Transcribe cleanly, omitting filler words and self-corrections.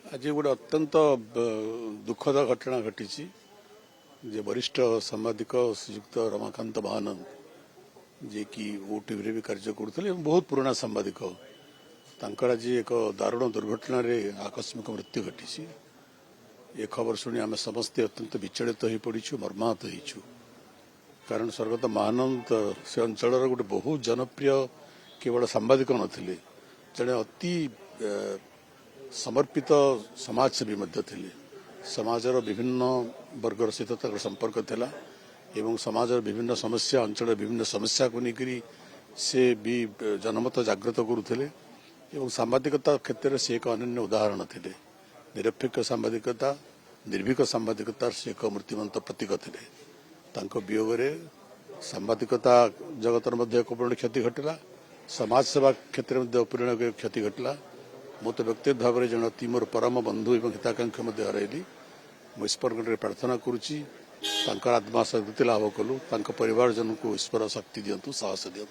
आज गोटे अत्यंत दुखद घटना घटी जे वरिष्ठ सांबादिक श्रीयुक्त रमाकांत महानंद जे कि ओटीवी भी कार्य करते बहुत पुराना सांबादिक आज एक दारुण दुर्घटन आकस्मिक मृत्यु घटी ए खबर शुणी आम समस्ते अत्यंत विचलित हो पड़ू मर्माहत हो कारण स्वर्गत महानंद से अंचल गोटे बहुत जनप्रिय केवल सांबादिक नथिले जड़े अति समर्पित समाजसेवी थे समाजर विभिन्न वर्गर सहित संपर्क थिला एवं समाजर विभिन्न समस्या अंचल विभिन्न समस्या को लेकर से भी जनमत जागृत करुले एवं सांबादिकता क्षेत्र में से एक अनन्य उदाहरण थे निरपेक्ष सांबादिकता निर्भीक सांबादिकतार से एक मूर्तिमंत प्रतीक थे वियोग सांबादिकता जगतर एक पूर्ण क्षति घटला समाज सेवा क्षेत्र में पूर्ण क्षति घटला मो तो व्यक्तिगत भाव में जन अति मोर परम बंधु और हिताकांक्षी हरइली ईश्वर प्रार्थना करुच्ची आत्मा शक्ति लाभ कलु परिवारजन को ईश्वर शक्ति दिंतु साहस दिंतु।